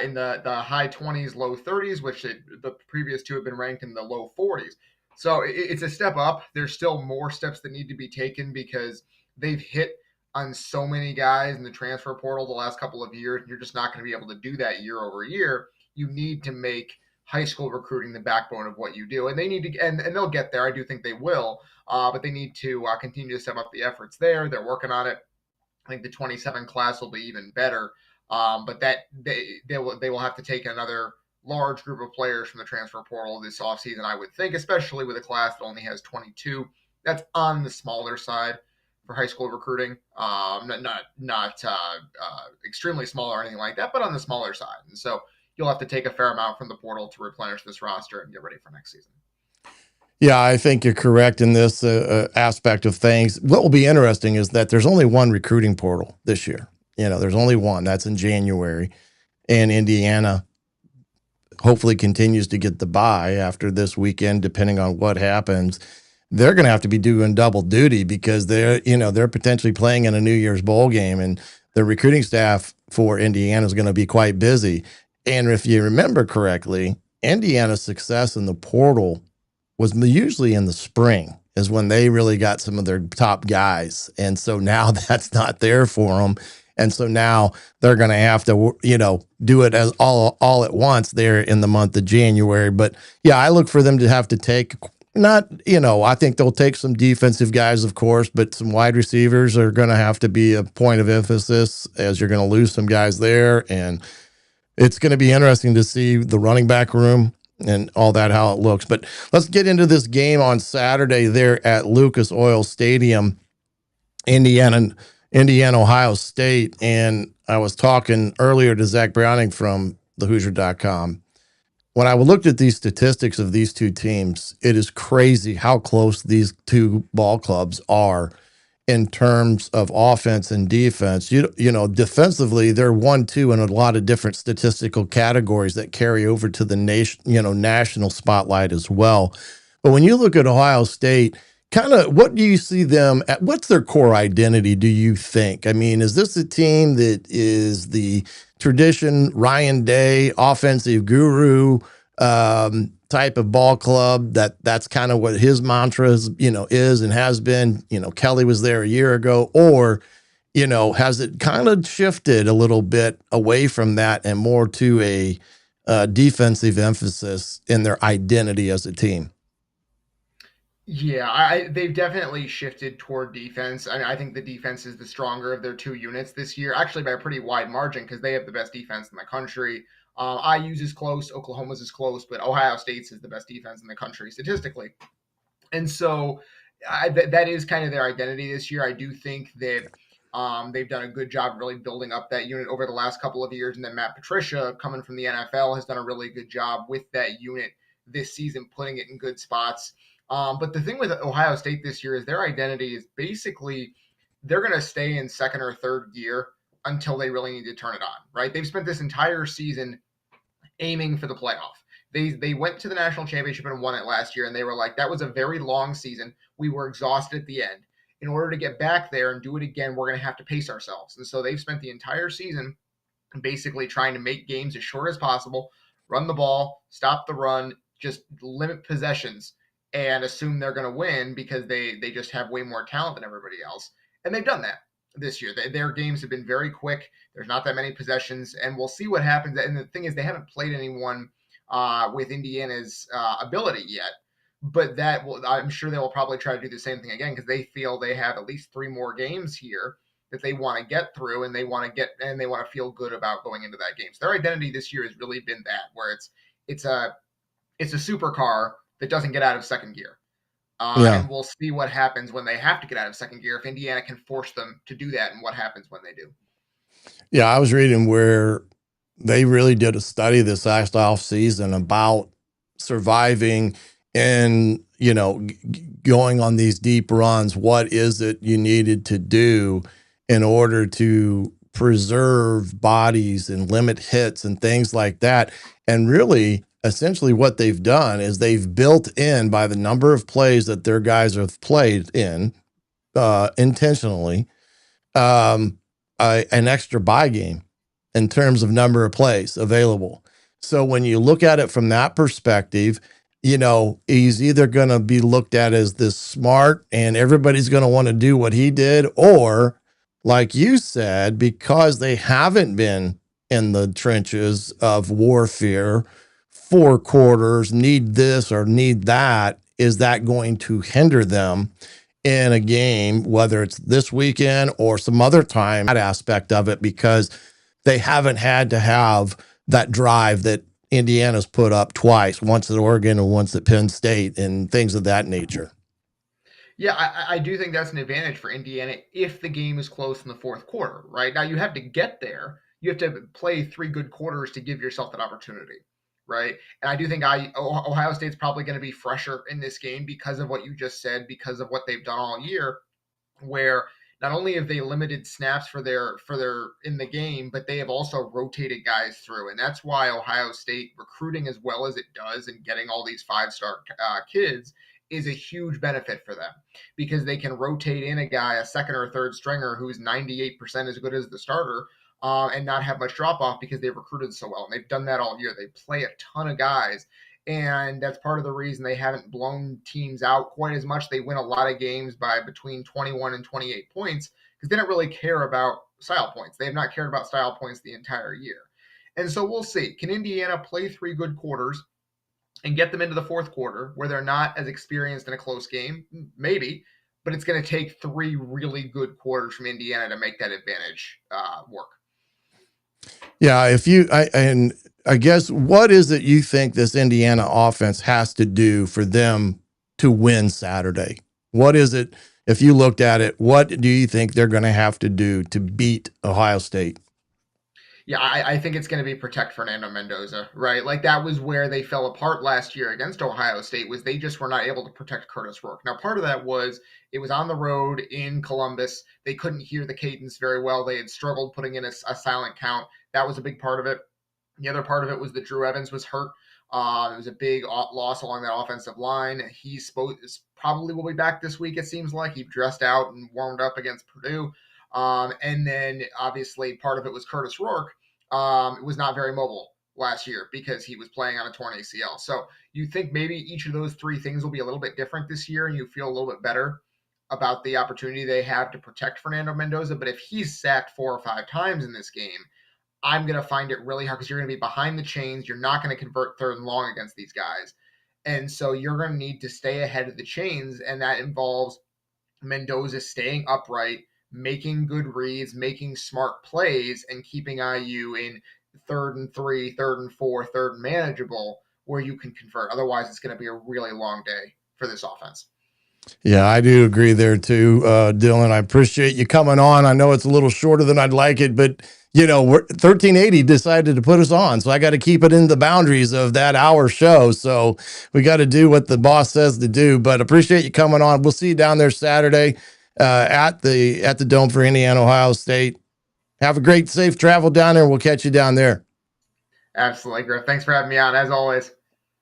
in the high 20s, low 30s, which the previous 2 have been ranked in the low 40s. So it's a step up. There's still more steps that need to be taken because they've hit on so many guys in the transfer portal the last couple of years, and you're just not going to be able to do that year over year. You need to make high school recruiting the backbone of what you do, and they need to, and they'll get there. I do think they will, but they need to continue to step up the efforts there. They're working on it. I think the 27 class will be even better, but that they will have to take another large group of players from the transfer portal this offseason, I would think, especially with a class that only has 22. That's on the smaller side for high school recruiting. Not extremely small or anything like that, but on the smaller side. And so you'll have to take a fair amount from the portal to replenish this roster and get ready for next season. Yeah, I think you're correct in this aspect of things. What will be interesting is that there's only one recruiting portal this year. There's only one. That's in January. And Indiana hopefully continues to get the bye after this weekend, depending on what happens. They're going to have to be doing double duty because they're potentially playing in a New Year's bowl game, and the recruiting staff for Indiana is going to be quite busy. And if you remember correctly, Indiana's success in the portal was usually in the spring is when they really got some of their top guys. And so now that's not there for them. And so now they're going to have to, do it as all at once there in the month of January. But yeah, I look for them to have to take I think they'll take some defensive guys, of course, but some wide receivers are going to have to be a point of emphasis, as you're going to lose some guys there. And it's going to be interesting to see the running back room and all that, how it looks. But let's get into this game on Saturday there at Lucas Oil Stadium, Indiana, Ohio State. And I was talking earlier to Zach Browning from the Hoosier.com. When I looked at these statistics of these two teams, it is crazy how close these two ball clubs are in terms of offense and defense. Defensively, they're 1-2 in a lot of different statistical categories that carry over to the national spotlight as well. But when you look at Ohio State, kind of what do you see them at? What's their core identity, do you think? I mean, is this a team that is the tradition Ryan Day offensive guru type of ball club that's kind of what his mantra is and has been? Kelly was there a year ago, or has it kind of shifted a little bit away from that and more to a defensive emphasis in their identity as a team? Yeah, they've definitely shifted toward defense. I think the defense is the stronger of their 2 units this year, actually by a pretty wide margin, because they have the best defense in the country. IU's is close, Oklahoma's is close, but Ohio State's is the best defense in the country statistically. And so that is kind of their identity this year. I do think that they've done a good job really building up that unit over the last couple of years. And then Matt Patricia, coming from the NFL, has done a really good job with that unit this season, putting it in good spots. But the thing with Ohio State this year is their identity is basically they're going to stay in second or third gear until they really need to turn it on, right? They've spent this entire season aiming for the playoff. They went to the national championship and won it last year, and they were like, that was a very long season. We were exhausted at the end. In order to get back there and do it again, we're going to have to pace ourselves. And so they've spent the entire season basically trying to make games as short as possible, run the ball, stop the run, just limit possessions, and assume they're going to win because they just have way more talent than everybody else. And they've done that this year. Their games have been very quick. There's not that many possessions, and we'll see what happens. And the thing is, they haven't played anyone with Indiana's ability yet. But I'm sure they will probably try to do the same thing again because they feel they have at least 3 more games here that they want to get through, and they want to feel good about going into that game. So their identity this year has really been that, where it's a supercar that doesn't get out of second gear. Yeah. And we'll see what happens when they have to get out of second gear, if Indiana can force them to do that, and what happens when they do. Yeah, I was reading where they really did a study this last off season about surviving and, going on these deep runs. What is it you needed to do in order to preserve bodies and limit hits and things like that? And really, essentially what they've done is they've built in, by the number of plays that their guys have played in, intentionally, um, an extra buy game in terms of number of plays available. So when you look at it from that perspective, he's either going to be looked at as this smart and everybody's going to want to do what he did, or like you said, because they haven't been in the trenches of warfare, 4 quarters, need this or need that, is that going to hinder them in a game, whether it's this weekend or some other time, that aspect of it, because they haven't had to have that drive that Indiana's put up twice, once at Oregon and once at Penn State, and things of that nature. Yeah, I do think that's an advantage for Indiana if the game is close in the fourth quarter, right? Now, you have to get there. You have to play 3 good quarters to give yourself that opportunity, right? And I do think Ohio State's probably going to be fresher in this game because of what you just said, because of what they've done all year, where not only have they limited snaps for their in the game, but they have also rotated guys through. And that's why Ohio State recruiting as well as it does and getting all these 5-star kids is a huge benefit for them, because they can rotate in a guy, a second or third stringer who's 98% as good as the starter, and not have much drop off because they've recruited so well. And they've done that all year. They play a ton of guys. And that's part of the reason they haven't blown teams out quite as much. They win a lot of games by between 21 and 28 points because they don't really care about style points. They have not cared about style points the entire year. And so we'll see. Can Indiana play 3 good quarters and get them into the fourth quarter where they're not as experienced in a close game? Maybe. But it's going to take 3 really good quarters from Indiana to make that advantage work. Yeah, I guess, what is it you think this Indiana offense has to do for them to win Saturday? What is it, if you looked at it, what do you think they're going to have to do to beat Ohio State? Yeah, I think it's going to be protect Fernando Mendoza, right? Like, that was where they fell apart last year against Ohio State, was they just were not able to protect Curtis Rourke. Now, part of that was it was on the road in Columbus. They couldn't hear the cadence very well. They had struggled putting in a silent count. That was a big part of it. The other part of it was that Drew Evans was hurt. It was a big loss along that offensive line. He probably will be back this week, it seems like. He dressed out and warmed up against Purdue. And then, obviously, part of it was Curtis Rourke. Was not very mobile last year because he was playing on a torn ACL. So you think maybe each of those 3 things will be a little bit different this year, and you feel a little bit better about the opportunity they have to protect Fernando Mendoza. But if he's sacked 4 or 5 times in this game, I'm going to find it really hard because you're going to be behind the chains. You're not going to convert 3rd and long against these guys. And so you're going to need to stay ahead of the chains, and that involves Mendoza staying upright, making good reads, making smart plays, and keeping IU in 3rd and 3, 3rd and 4, 3rd and manageable, where you can convert. Otherwise, it's going to be a really long day for this offense. Yeah, I do agree there too, Dylan. I appreciate you coming on. I know it's a little shorter than I'd like it, but 1380 decided to put us on, so I got to keep it in the boundaries of that hour show. So we got to do what the boss says to do. But appreciate you coming on. We'll see you down there Saturday at the Dome for Indiana, Ohio State. Have a great, safe travel down there. We'll catch you down there. Absolutely, Griff. Thanks for having me on, as always.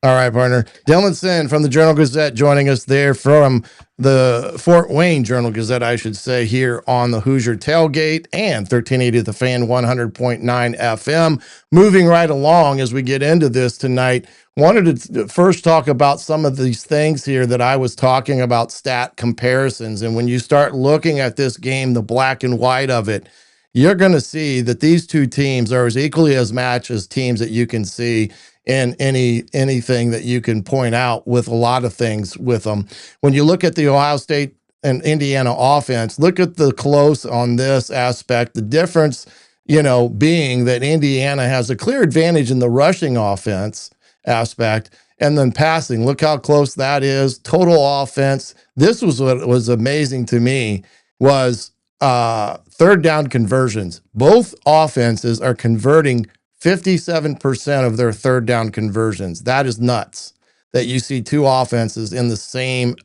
All right, partner. Dylan Sinn from the Journal-Gazette joining us there from the Fort Wayne Journal-Gazette, I should say, here on the Hoosier Tailgate and 1380 The Fan 100.9 FM. Moving right along as we get into this tonight, wanted to first talk about some of these things here that I was talking about, stat comparisons. And when you start looking at this game, the black and white of it, you're going to see that these 2 teams are as equally as matched as teams that you can see in anything that you can point out with a lot of things with them. When you look at the Ohio State and Indiana offense, look at the close on this aspect. The difference, being that Indiana has a clear advantage in the rushing offense aspect. And then passing, look how close that is. Total offense. This was what was amazing to me was third down conversions. Both offenses are converting 57% of their third down conversions. That is nuts that you see two offenses in the same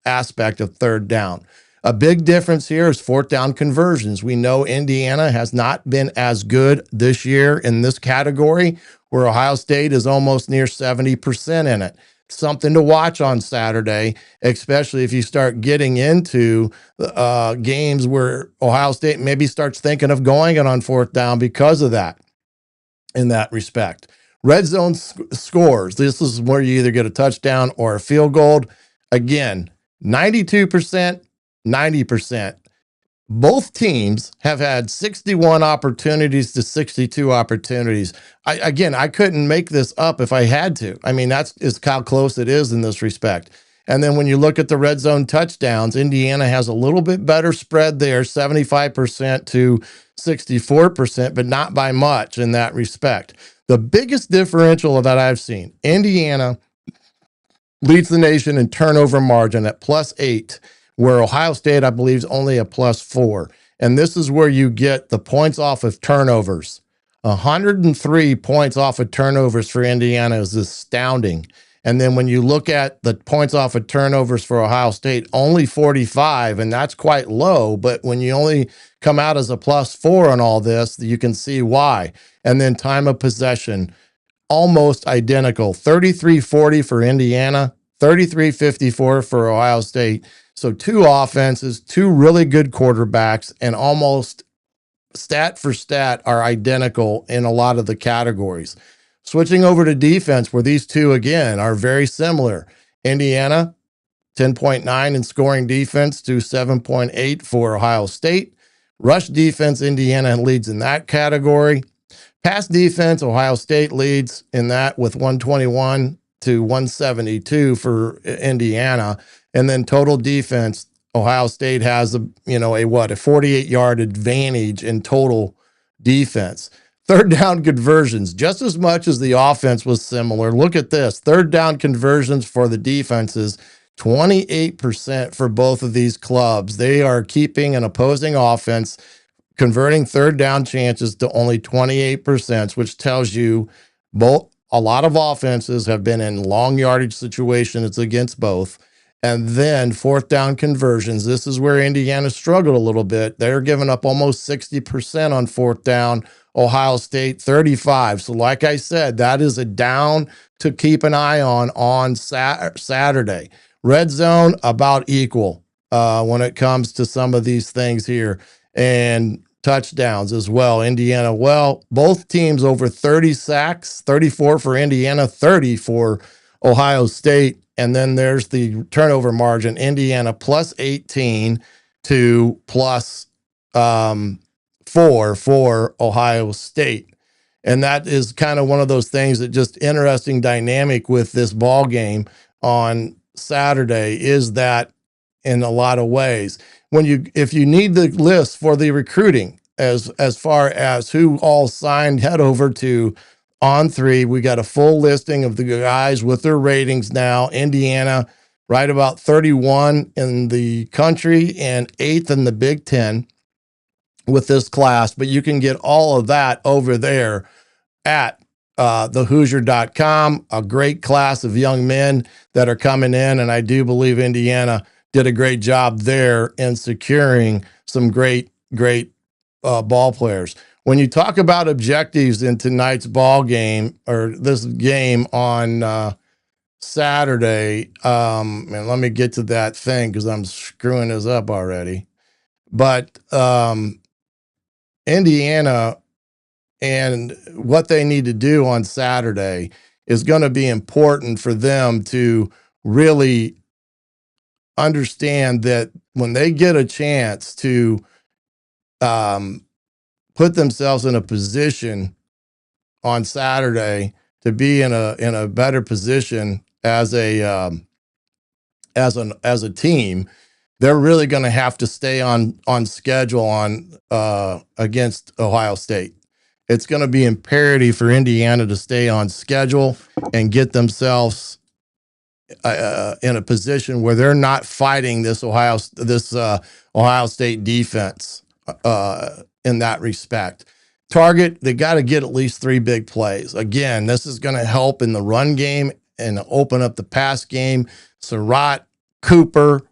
aspect of third down. A big difference here is fourth down conversions. We know Indiana has not been as good this year in this category, where Ohio State is almost near 70% in it. Something to watch on Saturday, especially if you start getting into games where Ohio State maybe starts thinking of going it on fourth down because of that, in that respect. Red zone scores. This is where you either get a touchdown or a field goal. Again, 92%, 90%. Both teams have had 61 opportunities to 62 opportunities. I couldn't make this up if I had to. I mean, that's is how close it is in this respect. And then when you look at the red zone touchdowns, Indiana has a little bit better spread there, 75% to 64%, but not by much in that respect. The biggest differential that I've seen, Indiana leads the nation in turnover margin at +8, where Ohio State, I believe, is only a +4. And this is where you get the points off of turnovers. 103 points off of turnovers for Indiana is astounding. And then when you look at the points off of turnovers for Ohio State, only 45, and that's quite low. But when you only come out as a +4 on all this, you can see why. And then time of possession, almost identical. 33-40 for Indiana, 33-54 for Ohio State. So two offenses, two really good quarterbacks, and almost stat for stat are identical in a lot of the categories. Switching over to defense, where these two, again, are very similar. Indiana, 10.9 in scoring defense to 7.8 for Ohio State. Rush defense, Indiana leads in that category. Pass defense, Ohio State leads in that with 121 to 172 for Indiana. And then total defense, Ohio State has a 48-yard advantage in total defense. Third down conversions, just as much as the offense was similar. Look at this. Third down conversions for the defenses, 28% for both of these clubs. They are keeping an opposing offense, converting third down chances to only 28%, which tells you a lot of offenses have been in long yardage situations against both. And then fourth down conversions. This is where Indiana struggled a little bit. They're giving up almost 60% on fourth down. Ohio State, 35. So like I said, that is a down to keep an eye on Saturday. Red zone, about equal when it comes to some of these things here. And touchdowns as well. Indiana, both teams over 30 sacks, 34 for Indiana, 30 for Ohio State. And then there's the turnover margin. Indiana +18 to +4 for Ohio State. And that is kind of one of those things that just interesting dynamic with this ball game on Saturday is that in a lot of ways. If you need the list for the recruiting as far as who all signed, head over to On3. We got a full listing of the guys with their ratings now. Indiana, right about 31 in the country and 8th in the Big Ten with this class. But you can get all of that over there at thehoosier.com. A great class of young men that are coming in. And I do believe Indiana did a great job there in securing some great ball players. When you talk about objectives in tonight's ball game or this game on Saturday, and let me get to that thing because I'm screwing this up already. But Indiana and what they need to do on Saturday is going to be important for them to really understand that when they get a chance to put themselves in a position on Saturday to be in a better position as a team, they're really going to have to stay on schedule against Ohio State. It's going to be imperative for Indiana to stay on schedule and get themselves in a position where they're not fighting this Ohio State defense in that respect. Target, they got to get at least 3 big plays. Again, this is going to help in the run game and open up the pass game. Surratt, Cooper,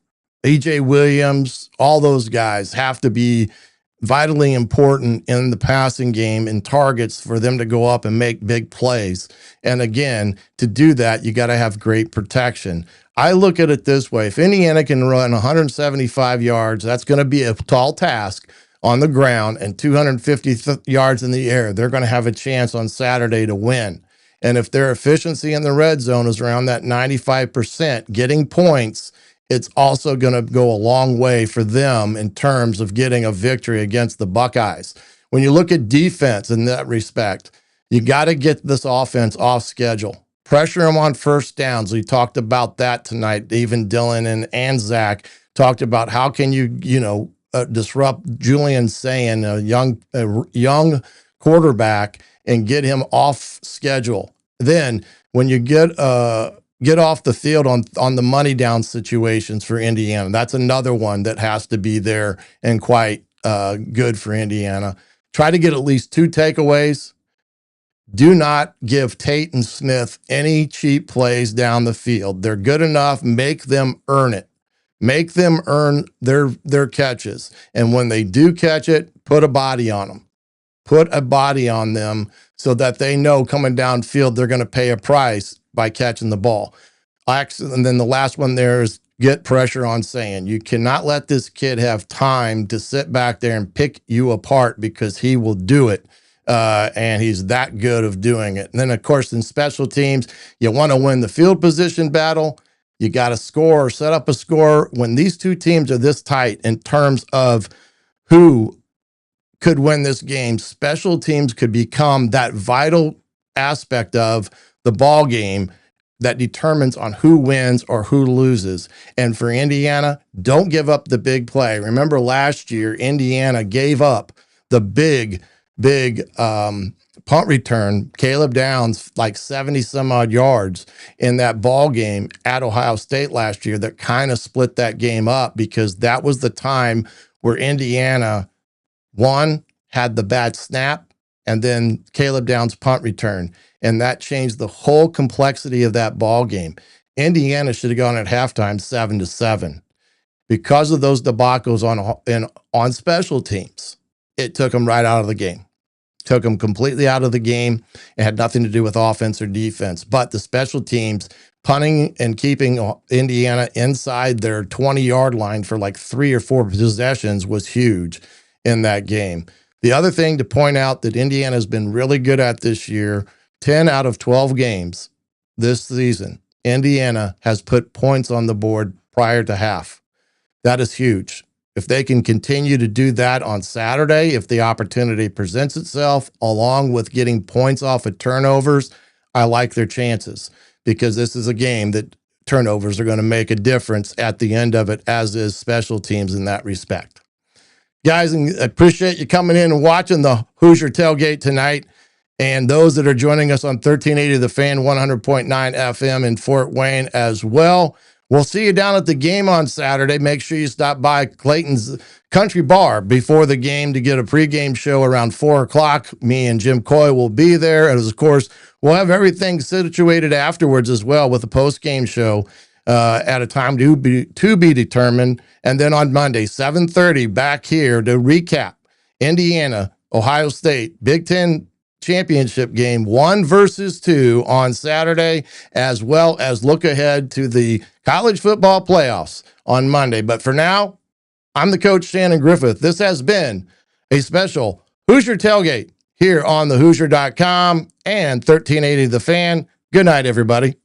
E.J. Williams, all those guys have to be vitally important in the passing game and targets for them to go up and make big plays. And again, to do that, you got to have great protection. I look at it this way. If Indiana can run 175 yards, that's going to be a tall task on the ground, and 250 yards in the air. They're going to have a chance on Saturday to win. And if their efficiency in the red zone is around that 95%, getting points, it's also going to go a long way for them in terms of getting a victory against the Buckeyes. When you look at defense in that respect, you got to get this offense off schedule. Pressure them on first downs. We talked about that tonight. Even Dylan and Zach talked about how can you disrupt Julian Sayin, a young quarterback, and get him off schedule. Then when you get off the field on the money down situations for Indiana, that's another one that has to be there and quite good for Indiana. Try to get at least 2 takeaways. Do not give Tate and Smith any cheap plays down the field. They're good enough. Make them earn it. Make them earn their catches. And when they do catch it, put a body on them. Put a body on them so that they know coming downfield they're going to pay a price by catching the ball. And then the last one there is get pressure on Sayin. You cannot let this kid have time to sit back there and pick you apart, because he will do it. And he's that good of doing it. And then, of course, in special teams, you want to win the field position battle. You got to score or set up a score. When these two teams are this tight in terms of who could win this game, special teams could become that vital aspect of the ball game that determines on who wins or who loses. And for Indiana, don't give up the big play. Remember last year, Indiana gave up the big punt return. Caleb Downs, like 70 some odd yards in that ball game at Ohio State last year, that kind of split that game up, because that was the time where Indiana, one, had the bad snap, and then Caleb Downs' punt return. And that changed the whole complexity of that ball game. Indiana should have gone at halftime 7-7. Because of those debacles on special teams, it took them right out of the game. Took them completely out of the game. It had nothing to do with offense or defense. But the special teams, punting and keeping Indiana inside their 20-yard line for like 3 or 4 possessions was huge in that game. The other thing to point out that Indiana has been really good at this year, 10 out of 12 games this season, Indiana has put points on the board prior to half. That is huge. If they can continue to do that on Saturday, if the opportunity presents itself, along with getting points off of turnovers, I like their chances, because this is a game that turnovers are going to make a difference at the end of it, as is special teams in that respect. Guys, I appreciate you coming in and watching the Hoosier Tailgate tonight. And those that are joining us on 1380 The Fan, 100.9 FM in Fort Wayne as well. We'll see you down at the game on Saturday. Make sure you stop by Clayton's Country Bar before the game to get a pregame show around 4 o'clock. Me and Jim Coy will be there. And of course, we'll have everything situated afterwards as well, with a postgame show at a time to be determined. And then on Monday, 7:30, back here to recap Indiana, Ohio State, Big Ten championship game 1 versus 2 on Saturday, as well as look ahead to the college football playoffs on Monday. But for now, I'm the coach, Shannon Griffith. This has been a special Hoosier Tailgate here on the Hoosier.com and 1380 The Fan. Good night, everybody.